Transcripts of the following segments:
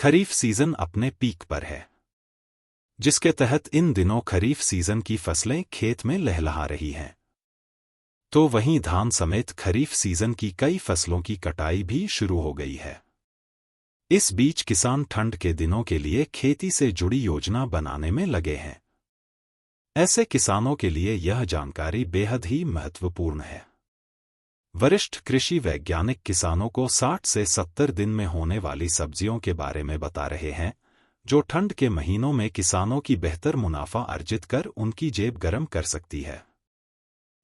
खरीफ season अपने peak पर है, जिसके तहत इन दिनों खरीफ सीजन की फसलें खेत में लहलहा रही हैं। तो वहीं धान समेत खरीफ सीजन की कई फसलों की कटाई भी शुरू हो गई है। इस बीच किसान ठंड के दिनों के लिए खेती से जुड़ी योजना बनाने में लगे हैं। ऐसे किसानों के लिए यह जानकारी बेहद ही महत्वपूर्ण है। वरिष्ठ कृषि वैज्ञानिक किसानों को 60 से 70 दिन में होने वाली सब्जियों के बारे में बता रहे हैं, जो ठंड के महीनों में किसानों की बेहतर मुनाफा अर्जित कर उनकी जेब गर्म कर सकती है।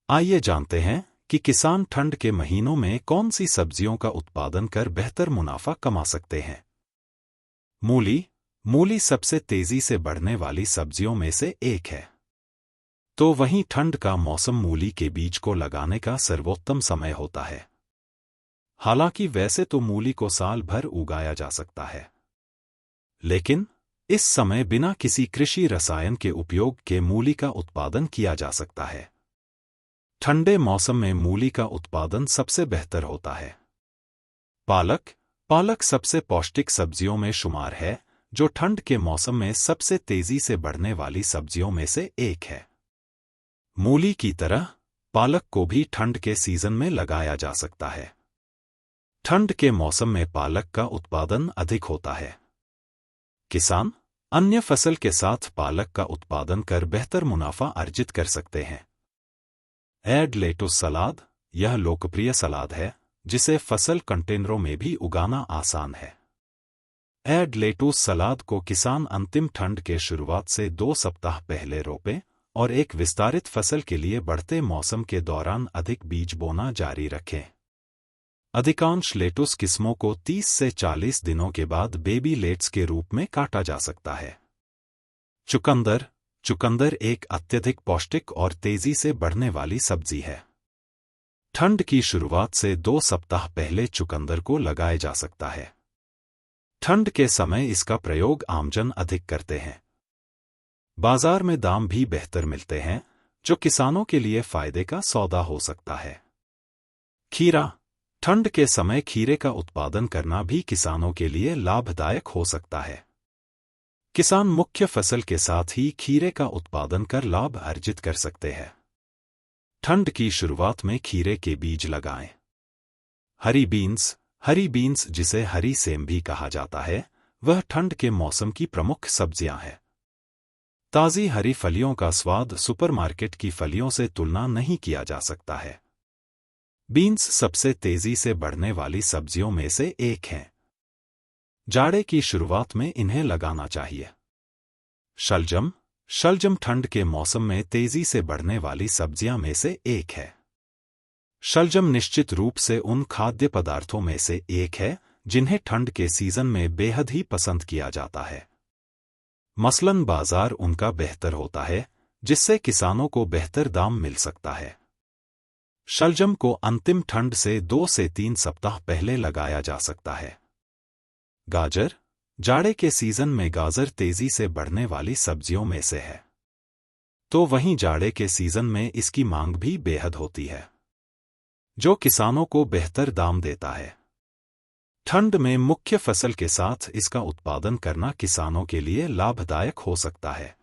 आइए जानते हैं कि किसान ठंड के महीनों में कौन सी सब्जियों का उत्पादन कर बेहतर मुनाफा कमा सकते हैं। मूली सबसे तेजी से बढ़ने वाली सब्जियों में से एक है। तो वहीं ठंड का मौसम मूली के बीज को लगाने का सर्वोत्तम समय होता है। हालांकि वैसे तो मूली को साल भर उगाया जा सकता है, लेकिन इस समय बिना किसी कृषि रसायन के उपयोग के मूली का उत्पादन किया जा सकता है। ठंडे मौसम में मूली का उत्पादन सबसे बेहतर होता है। पालक सबसे पौष्टिक सब्जियों में शुमार है, जो ठंड के मौसम में सबसे तेजी से बढ़ने वाली सब्जियों में से एक है। मूली की तरह पालक को भी ठंड के सीजन में लगाया जा सकता है। ठंड के मौसम में पालक का उत्पादन अधिक होता है। किसान अन्य फसल के साथ पालक का उत्पादन कर बेहतर मुनाफा अर्जित कर सकते हैं। एड लेटुस सलाद, यह लोकप्रिय सलाद है जिसे फसल कंटेनरों में भी उगाना आसान है। एड लेटुस सलाद को किसान अंतिम ठंड के शुरुआत से 2 सप्ताह पहले रोपे और एक विस्तारित फसल के लिए बढ़ते मौसम के दौरान अधिक बीज बोना जारी रखें। अधिकांश लेटुस किस्मों को 30 से 40 दिनों के बाद बेबी लेट्स के रूप में काटा जा सकता है। चुकंदर एक अत्यधिक पौष्टिक और तेजी से बढ़ने वाली सब्जी है। ठंड की शुरुआत से 2 सप्ताह पहले चुकंदर को लगाया जा सकता है। ठंड के समय इसका प्रयोग आमजन अधिक करते हैं। बाजार में दाम भी बेहतर मिलते हैं, जो किसानों के लिए फायदे का सौदा हो सकता है। खीरा, ठंड के समय खीरे का उत्पादन करना भी किसानों के लिए लाभदायक हो सकता है। किसान मुख्य फसल के साथ ही खीरे का उत्पादन कर लाभ अर्जित कर सकते हैं। ठंड की शुरुआत में खीरे के बीज लगाएं। हरी बीन्स जिसे हरी सेम भी कहा जाता है, वह ठंड के मौसम की प्रमुख सब्जियां हैं। ताज़ी हरी फलियों का स्वाद सुपरमार्केट की फलियों से तुलना नहीं किया जा सकता है। बीन्स सबसे तेजी से बढ़ने वाली सब्जियों में से एक हैं। जाड़े की शुरुआत में इन्हें लगाना चाहिए। शलजम ठंड के मौसम में तेजी से बढ़ने वाली सब्जियां में से एक है। शलजम निश्चित रूप से उन खाद्य पदार्थों में से एक है जिन्हें ठंड के सीजन में बेहद ही पसंद किया जाता है। मसलन बाजार उनका बेहतर होता है, जिससे किसानों को बेहतर दाम मिल सकता है। शलजम को अंतिम ठंड से 2 से 3 सप्ताह पहले लगाया जा सकता है। गाजर, जाड़े के सीजन में गाजर तेजी से बढ़ने वाली सब्जियों में से है। तो वहीं जाड़े के सीजन में इसकी मांग भी बेहद होती है, जो किसानों को बेहतर दाम देता है। ठंड में मुख्य फसल के साथ इसका उत्पादन करना किसानों के लिए लाभदायक हो सकता है।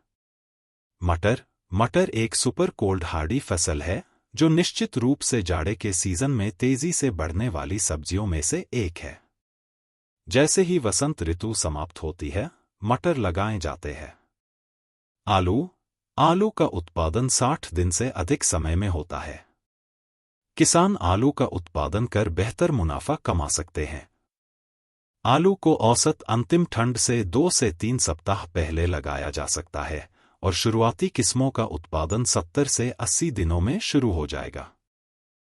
मटर एक सुपर कोल्ड हार्डी फसल है, जो निश्चित रूप से जाड़े के सीजन में तेजी से बढ़ने वाली सब्जियों में से एक है। जैसे ही वसंत ऋतु समाप्त होती है, मटर लगाए जाते हैं। आलू का उत्पादन 60 दिन से अधिक समय में होता है। किसान आलू का उत्पादन कर बेहतर मुनाफा कमा सकते हैं। आलू को औसत अंतिम ठंड से 2 से 3 सप्ताह पहले लगाया जा सकता है और शुरुआती किस्मों का उत्पादन 70 से 80 दिनों में शुरू हो जाएगा।